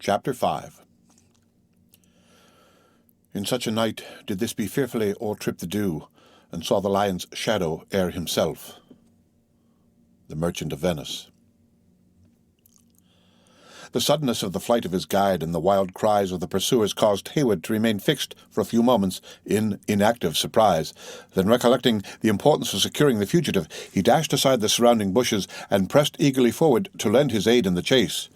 Chapter 5. In such a night did this be fearfully o'ertrip the dew, and saw the lion's shadow ere himself. The Merchant of Venice. The suddenness of the flight of his guide and the wild cries of the pursuers caused Hayward to remain fixed for a few moments in inactive surprise. Then, recollecting the importance of securing the fugitive, he dashed aside the surrounding bushes and pressed eagerly forward to lend his aid in the chase.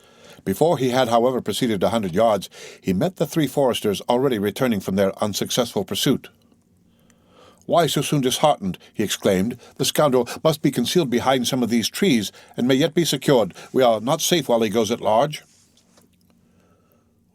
Before he had, however, proceeded 100 yards, he met the three foresters already returning from their unsuccessful pursuit. "Why so soon disheartened?" he exclaimed. "The scoundrel must be concealed behind some of these trees, and may yet be secured. We are not safe while he goes at large."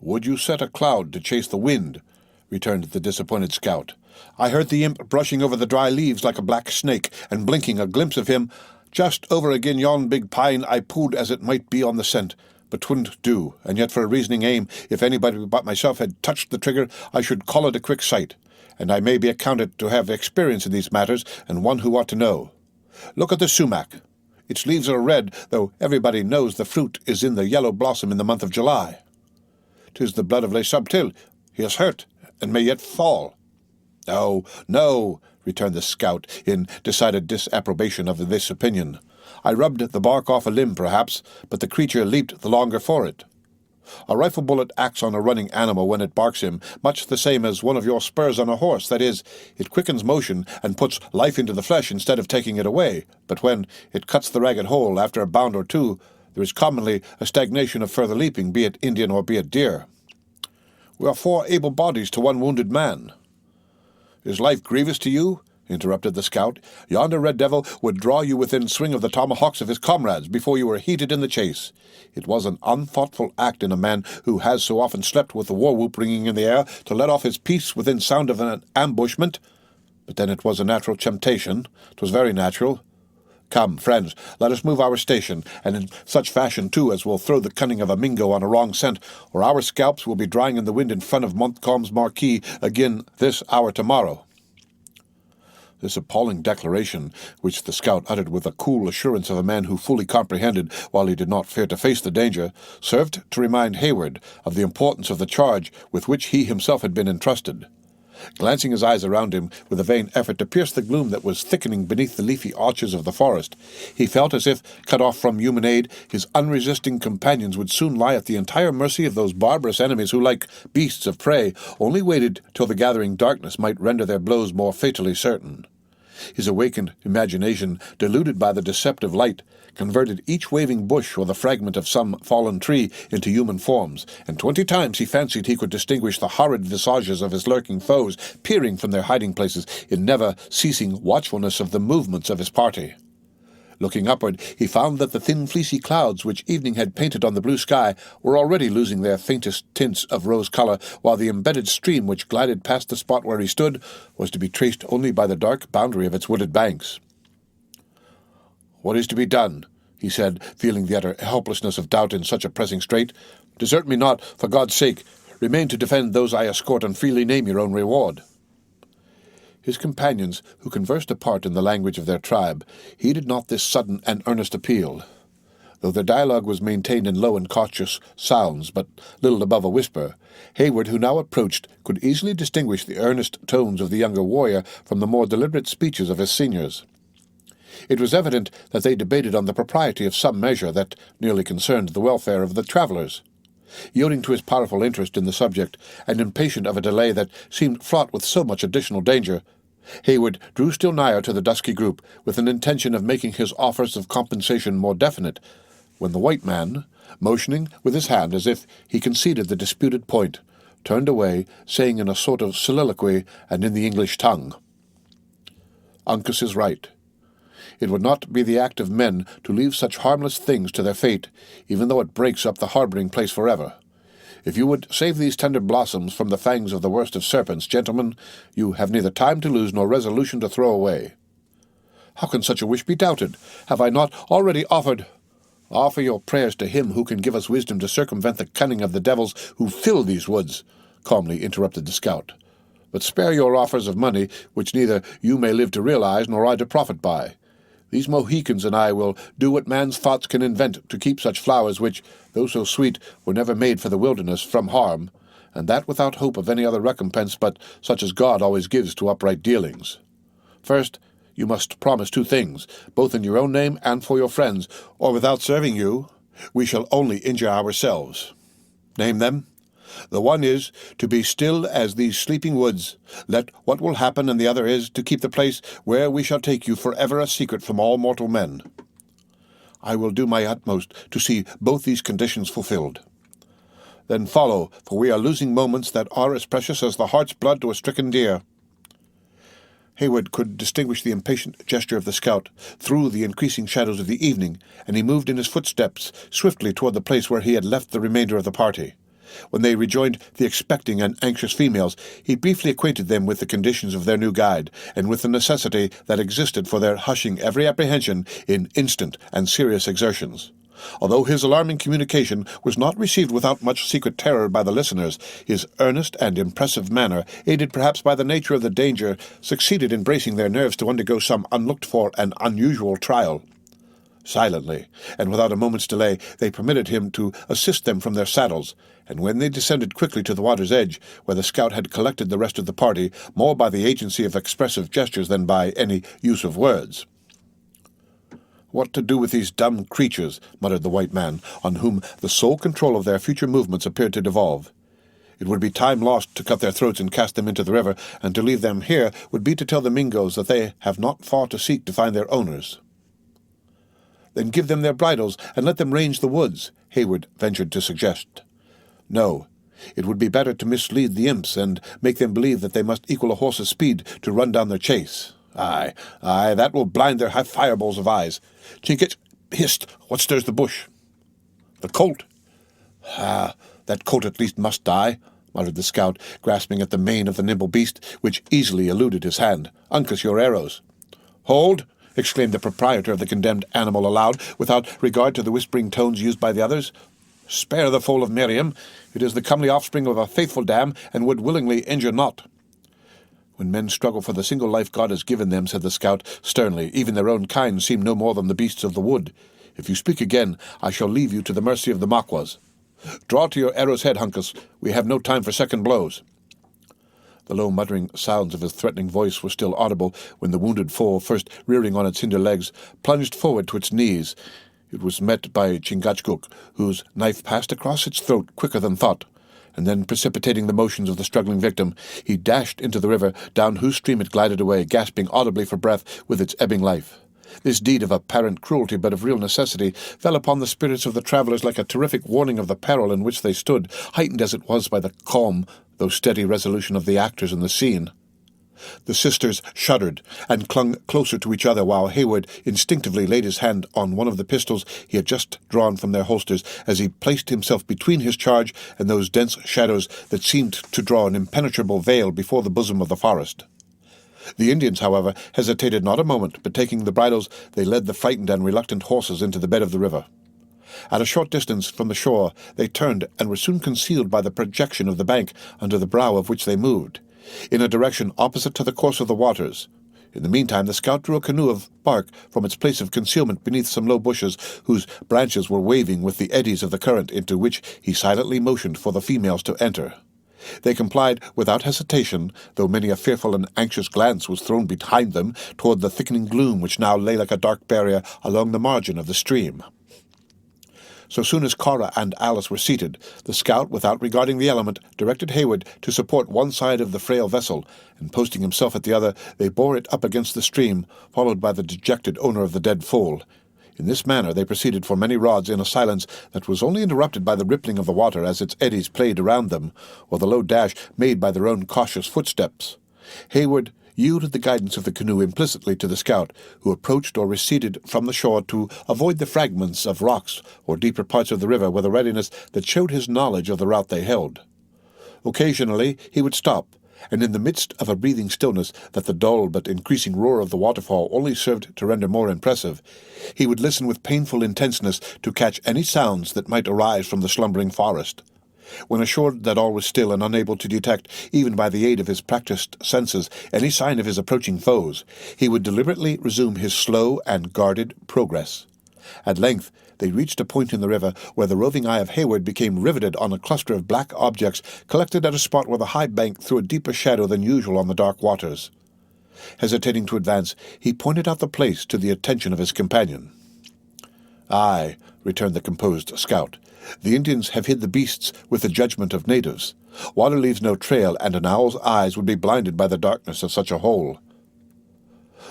"Would you set a cloud to chase the wind?" returned the disappointed scout. "I heard the imp brushing over the dry leaves like a black snake, and blinking a glimpse of him just over agin yon big pine. I pulled as it might be on the scent, but 'twouldn't do, and yet for a reasoning aim, if anybody but myself had touched the trigger, I should call it a quick sight, and I may be accounted to have experience in these matters, and one who ought to know. Look at the sumac. Its leaves are red, though everybody knows the fruit is in the yellow blossom in the month of July. 'Tis the blood of Le Subtil. He is hurt, and may yet fall." "No, no," returned the scout, in decided disapprobation of this opinion. "I rubbed the bark off a limb, perhaps, but the creature leaped the longer for it. A rifle bullet acts on a running animal when it barks him, much the same as one of your spurs on a horse. That is, it quickens motion and puts life into the flesh instead of taking it away. But when it cuts the ragged hole after a bound or two, there is commonly a stagnation of further leaping, be it Indian or be it deer. We are 4 able bodies to 1 wounded man." "Is life grievous to you?" interrupted the scout. "Yonder red devil would draw you within swing of the tomahawks of his comrades before you were heated in the chase. It was an unthoughtful act in a man who has so often slept with the war-whoop ringing in the air to let off his piece within sound of an ambushment. But then it was a natural temptation. 'Twas very natural. Come, friends, let us move our station, and in such fashion, too, as will throw the cunning of a Mingo on a wrong scent, or our scalps will be drying in the wind in front of Montcalm's marquee again this hour tomorrow." This appalling declaration, which the scout uttered with the cool assurance of a man who fully comprehended, while he did not fear to face the danger, served to remind Hayward of the importance of the charge with which he himself had been entrusted. Glancing his eyes around him with a vain effort to pierce the gloom that was thickening beneath the leafy arches of the forest, he felt as if, cut off from human aid, his unresisting companions would soon lie at the entire mercy of those barbarous enemies who, like beasts of prey, only waited till the gathering darkness might render their blows more fatally certain. His awakened imagination, deluded by the deceptive light, converted each waving bush or the fragment of some fallen tree into human forms, and 20 times he fancied he could distinguish the horrid visages of his lurking foes peering from their hiding places in never-ceasing watchfulness of the movements of his party. Looking upward, he found that the thin fleecy clouds which evening had painted on the blue sky were already losing their faintest tints of rose color, while the embedded stream which glided past the spot where he stood was to be traced only by the dark boundary of its wooded banks. "What is to be done?" he said, feeling the utter helplessness of doubt in such a pressing strait. "Desert me not, for God's sake. Remain to defend those I escort, and freely name your own reward." His companions, who conversed apart in the language of their tribe, heeded not this sudden and earnest appeal. Though their dialogue was maintained in low and cautious sounds, but little above a whisper, Hayward, who now approached, could easily distinguish the earnest tones of the younger warrior from the more deliberate speeches of his seniors. It was evident that they debated on the propriety of some measure that nearly concerned the welfare of the travellers. Yielding to his powerful interest in the subject, and impatient of a delay that seemed fraught with so much additional danger, Hayward drew still nigher to the dusky group, with an intention of making his offers of compensation more definite, when the white man, motioning with his hand as if he conceded the disputed point, turned away, saying in a sort of soliloquy and in the English tongue, "Uncas is right. It would not be the act of men to leave such harmless things to their fate, even though it breaks up the harbouring place forever. If you would save these tender blossoms from the fangs of the worst of serpents, gentlemen, you have neither time to lose nor resolution to throw away." "How can such a wish be doubted? Have I not already offered—" "Offer your prayers to him who can give us wisdom to circumvent the cunning of the devils who fill these woods," calmly interrupted the scout. "But spare your offers of money, which neither you may live to realize nor I to profit by. These Mohicans and I will do what man's thoughts can invent to keep such flowers which, though so sweet, were never made for the wilderness, from harm, and that without hope of any other recompense but such as God always gives to upright dealings. First, you must promise 2 things, both in your own name and for your friends, or without serving you, we shall only injure ourselves. Name them. The one is to be still as these sleeping woods, let what will happen, and the other is to keep the place where we shall take you forever a secret from all mortal men. I will do my utmost to see both these conditions fulfilled. Then follow, for we are losing moments that are as precious as the heart's blood to a stricken deer. Hayward could distinguish the impatient gesture of the scout through the increasing shadows of the evening, and he moved in his footsteps swiftly toward the place where he had left the remainder of the party. When they rejoined the expecting and anxious females, he briefly acquainted them with the conditions of their new guide, and with the necessity that existed for their hushing every apprehension in instant and serious exertions. Although his alarming communication was not received without much secret terror by the listeners, his earnest and impressive manner, aided perhaps by the nature of the danger, succeeded in bracing their nerves to undergo some unlooked-for and unusual trial. Silently, and without a moment's delay, they permitted him to assist them from their saddles, and when they descended quickly to the water's edge, where the scout had collected the rest of the party, more by the agency of expressive gestures than by any use of words. "What to do with these dumb creatures?" muttered the white man, on whom the sole control of their future movements appeared to devolve. "It would be time lost to cut their throats and cast them into the river, and to leave them here would be to tell the Mingoes that they have not far to seek to find their owners." "Then give them their bridles, and let them range the woods," Hayward ventured to suggest. "No. It would be better to mislead the imps, and make them believe that they must equal a horse's speed to run down their chase. Aye, that will blind their fireballs of eyes. Chinkit, hist, what stirs the bush?" "The colt." That colt at least must die," muttered the scout, grasping at the mane of the nimble beast, which easily eluded his hand. "Uncas, your arrows." "Hold!" exclaimed the proprietor of the condemned animal aloud, without regard to the whispering tones used by the others. "Spare the foal of Miriam. It is the comely offspring of a faithful dam, and would willingly injure not." "When men struggle for the single life God has given them," said the scout sternly, "even their own kind seem no more than the beasts of the wood. If you speak again, I shall leave you to the mercy of the Maquas. Draw to your arrow's head, Uncas. We have no time for second blows." The low muttering sounds of his threatening voice were still audible when the wounded foal, first rearing on its hinder legs, plunged forward to its knees. It was met by Chingachgook, whose knife passed across its throat quicker than thought, and then, precipitating the motions of the struggling victim, he dashed into the river, down whose stream it glided away, gasping audibly for breath with its ebbing life. This deed of apparent cruelty, but of real necessity, fell upon the spirits of the travellers like a terrific warning of the peril in which they stood, heightened as it was by the calm, though steady resolution of the actors in the scene. The sisters shuddered and clung closer to each other, while Hayward instinctively laid his hand on one of the pistols he had just drawn from their holsters, as he placed himself between his charge and those dense shadows that seemed to draw an impenetrable veil before the bosom of the forest. The Indians, however, hesitated not a moment, but taking the bridles, they led the frightened and reluctant horses into the bed of the river. At a short distance from the shore, they turned and were soon concealed by the projection of the bank, under the brow of which they moved, in a direction opposite to the course of the waters. In the meantime, the scout drew a canoe of bark from its place of concealment beneath some low bushes, whose branches were waving with the eddies of the current, into which he silently motioned for the females to enter. They complied without hesitation, though many a fearful and anxious glance was thrown behind them toward the thickening gloom which now lay like a dark barrier along the margin of the stream. So soon as Cora and Alice were seated, the scout, without regarding the element, directed Hayward to support one side of the frail vessel, and posting himself at the other, they bore it up against the stream, followed by the dejected owner of the dead foal. In this manner they proceeded for many rods in a silence that was only interrupted by the rippling of the water as its eddies played around them, or the low dash made by their own cautious footsteps. Hayward yielded the guidance of the canoe implicitly to the scout, who approached or receded from the shore to avoid the fragments of rocks or deeper parts of the river with a readiness that showed his knowledge of the route they held. Occasionally he would stop, and in the midst of a breathing stillness that the dull but increasing roar of the waterfall only served to render more impressive, he would listen with painful intenseness to catch any sounds that might arise from the slumbering forest. When assured that all was still and unable to detect, even by the aid of his practiced senses, any sign of his approaching foes, he would deliberately resume his slow and guarded progress. At length they reached a point in the river where the roving eye of Hayward became riveted on a cluster of black objects collected at a spot where the high bank threw a deeper shadow than usual on the dark waters. Hesitating to advance, he pointed out the place to the attention of his companion. "Aye," returned the composed scout. "The Indians have hid the beasts with the judgment of natives. Water leaves no trail, and an owl's eyes would be blinded by the darkness of such a hole."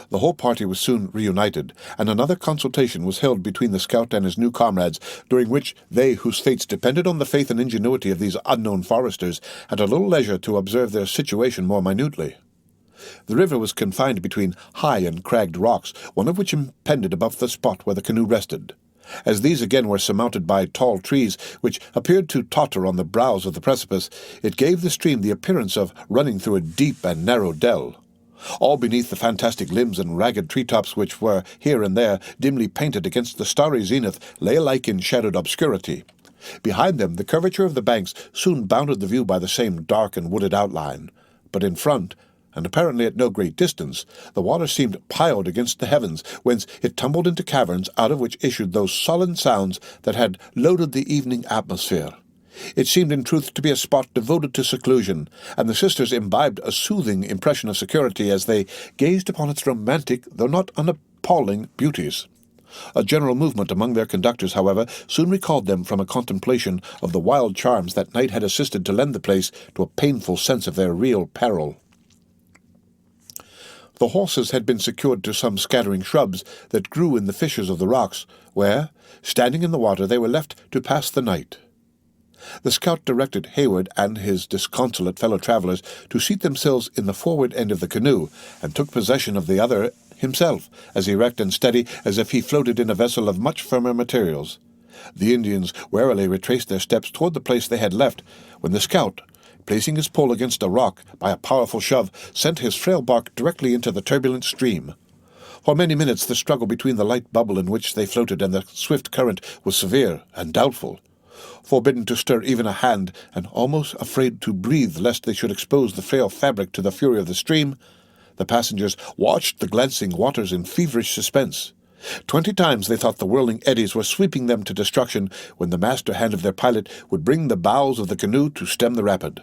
The whole party was soon reunited, and another consultation was held between the scout and his new comrades, during which they whose fates depended on the faith and ingenuity of these unknown foresters had a little leisure to observe their situation more minutely. The river was confined between high and cragged rocks, one of which impended above the spot where the canoe rested. As these again were surmounted by tall trees, which appeared to totter on the brows of the precipice, it gave the stream the appearance of running through a deep and narrow dell. All beneath the fantastic limbs and ragged treetops which were, here and there, dimly painted against the starry zenith, lay alike in shadowed obscurity. Behind them the curvature of the banks soon bounded the view by the same dark and wooded outline. But in front, and apparently at no great distance, the water seemed piled against the heavens, whence it tumbled into caverns out of which issued those sullen sounds that had loaded the evening atmosphere. It seemed in truth to be a spot devoted to seclusion, and the sisters imbibed a soothing impression of security as they gazed upon its romantic, though not unappalling, beauties. A general movement among their conductors, however, soon recalled them from a contemplation of the wild charms that night had assisted to lend the place to a painful sense of their real peril. The horses had been secured to some scattering shrubs that grew in the fissures of the rocks, where, standing in the water, they were left to pass the night. The scout directed Hayward and his disconsolate fellow-travellers to seat themselves in the forward end of the canoe, and took possession of the other himself, as erect and steady as if he floated in a vessel of much firmer materials. The Indians warily retraced their steps toward the place they had left, when the scout, placing his pole against a rock, by a powerful shove, sent his frail bark directly into the turbulent stream. For many minutes the struggle between the light bubble in which they floated and the swift current was severe and doubtful. Forbidden to stir even a hand, and almost afraid to breathe lest they should expose the frail fabric to the fury of the stream, the passengers watched the glancing waters in feverish suspense. 20 times they thought the whirling eddies were sweeping them to destruction, when the master hand of their pilot would bring the bows of the canoe to stem the rapid.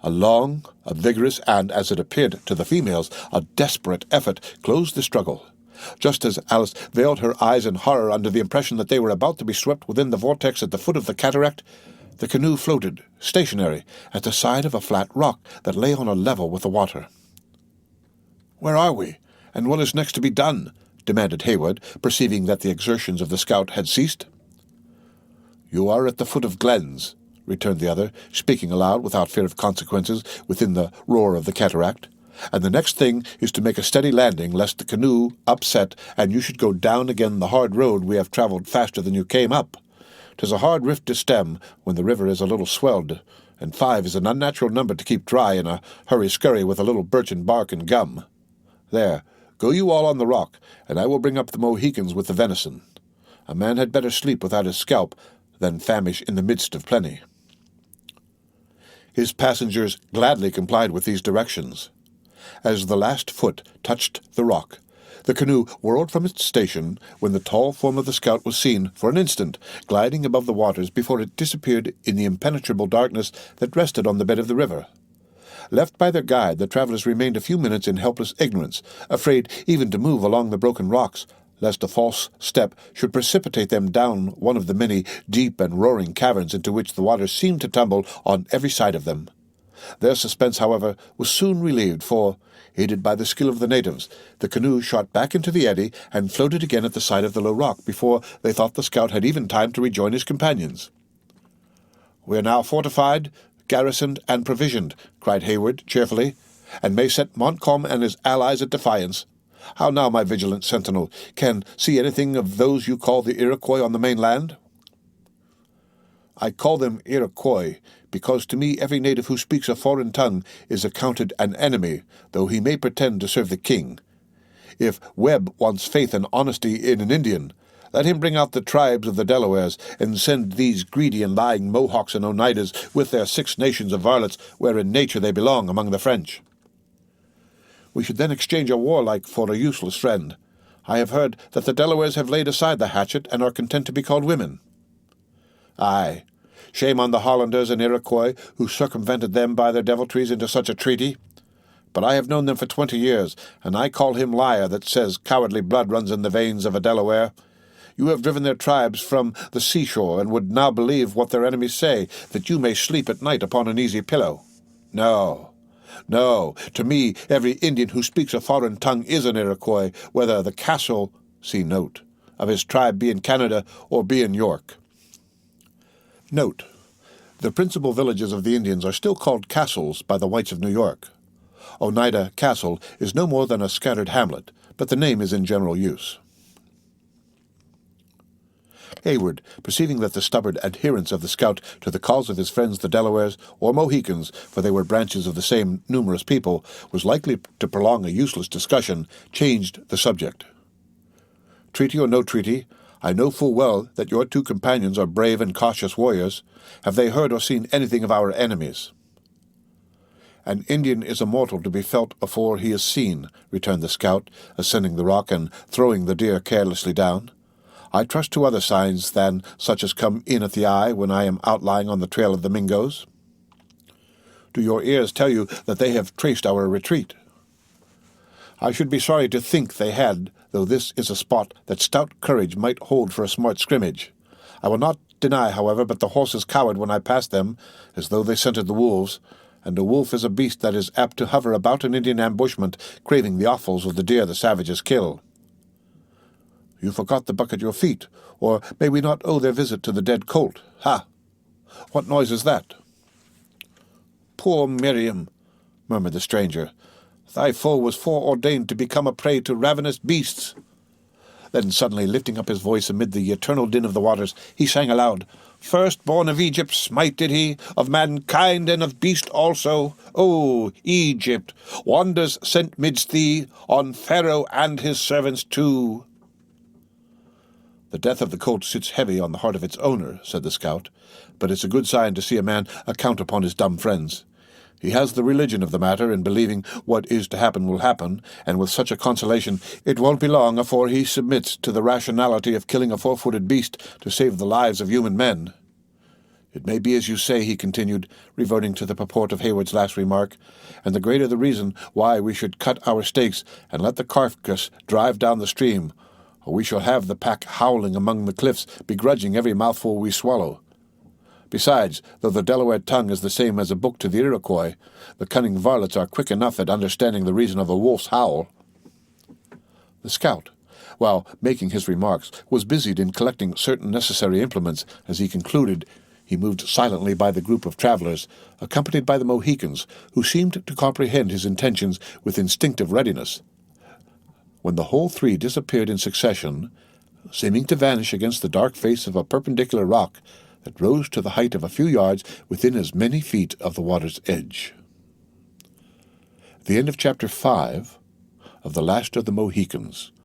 A long, a vigorous, and, as it appeared to the females, a desperate effort closed the struggle. Just as Alice veiled her eyes in horror under the impression that they were about to be swept within the vortex at the foot of the cataract, the canoe floated, stationary, at the side of a flat rock that lay on a level with the water. "Where are we, and what is next to be done?" demanded Hayward, perceiving that the exertions of the scout had ceased. "You are at the foot of Glens," returned the other, speaking aloud without fear of consequences within the roar of the cataract, "and the next thing is to make a steady landing, lest the canoe upset and you should go down again the hard road we have travelled faster than you came up. 'Tis a hard rift to stem when the river is a little swelled, and 5 is an unnatural number to keep dry in a hurry-scurry with a little birchen bark and gum. There, go you all on the rock, and I will bring up the Mohicans with the venison. A man had better sleep without his scalp than famish in the midst of plenty." His passengers gladly complied with these directions. As the last foot touched the rock, the canoe whirled from its station, when the tall form of the scout was seen, for an instant, gliding above the waters before it disappeared in the impenetrable darkness that rested on the bed of the river. Left by their guide, the travellers remained a few minutes in helpless ignorance, afraid even to move along the broken rocks, lest a false step should precipitate them down one of the many deep and roaring caverns into which the water seemed to tumble on every side of them. Their suspense, however, was soon relieved, for, aided by the skill of the natives, the canoe shot back into the eddy and floated again at the side of the low rock before they thought the scout had even time to rejoin his companions. "We are now fortified, garrisoned, and provisioned," cried Hayward cheerfully, "and may set Montcalm and his allies at defiance. How now, my vigilant sentinel, can see anything of those you call the Iroquois on the mainland?" "I call them Iroquois, because to me every native who speaks a foreign tongue is accounted an enemy, though he may pretend to serve the king. If Webb wants faith and honesty in an Indian, Let him bring out the tribes of the Delawares, and send these greedy and lying Mohawks and Oneidas with their 6 nations of varlets, where in nature they belong, among the French. We should then exchange a warlike for a useless friend. I have heard that the Delawares have laid aside the hatchet, and are content to be called women. Aye, shame on the Hollanders and Iroquois, who circumvented them by their deviltries into such a treaty. But I have known them for 20 years, and I call him liar that says cowardly blood runs in the veins of a Delaware. You have driven their tribes from the seashore, and would now believe what their enemies say, that you may sleep at night upon an easy pillow. No, no, to me every Indian who speaks a foreign tongue is an Iroquois, whether the castle, see note, of his tribe be in Canada or be in York. Note, the principal villages of the Indians are still called castles by the whites of New York. Oneida Castle is no more than a scattered hamlet, but the name is in general use. Hayward, perceiving that the stubborn adherence of the scout to the cause of his friends the Delawares, or Mohicans, for they were branches of the same numerous people, was likely to prolong a useless discussion, changed the subject. Treaty or no treaty, I know full well that your 2 companions are brave and cautious warriors. Have they heard or seen anything of our enemies? An Indian is a mortal to be felt afore he is seen, returned the scout, ascending the rock and throwing the deer carelessly down. I trust to other signs than such as come in at the eye when I am outlying on the trail of the Mingoes. Do your ears tell you that they have traced our retreat? I should be sorry to think they had, though this is a spot that stout courage might hold for a smart scrimmage. I will not deny, however, but the horses cowered when I passed them, as though they scented the wolves, and a wolf is a beast that is apt to hover about an Indian ambushment, craving the offals of the deer the savages kill. You forgot the buck at your feet, or may we not owe their visit to the dead colt? Ha! What noise is that? Poor Miriam, murmured the stranger. Thy foe was foreordained to become a prey to ravenous beasts. Then suddenly lifting up his voice amid the eternal din of the waters, he sang aloud, Firstborn of Egypt smited he, of mankind and of beast also. O Egypt, wonders sent midst thee, on Pharaoh and his servants too. The death of the colt sits heavy on the heart of its owner, said the scout, but it's a good sign to see a man account upon his dumb friends. He has the religion of the matter, in believing what is to happen will happen, and with such a consolation it won't be long afore he submits to the rationality of killing a 4-footed beast to save the lives of human men. It may be as you say, he continued, reverting to the purport of Hayward's last remark, and the greater the reason why we should cut our stakes and let the carcass drive down the stream, or we shall have the pack howling among the cliffs, begrudging every mouthful we swallow. Besides, though the Delaware tongue is the same as a book to the Iroquois, the cunning varlets are quick enough at understanding the reason of a wolf's howl. The scout, while making his remarks, was busied in collecting certain necessary implements. As he concluded, he moved silently by the group of travelers, accompanied by the Mohicans, who seemed to comprehend his intentions with instinctive readiness. When the whole 3 disappeared in succession, seeming to vanish against the dark face of a perpendicular rock that rose to the height of a few yards within as many feet of the water's edge. The end of Chapter 5 of The Last of the Mohicans.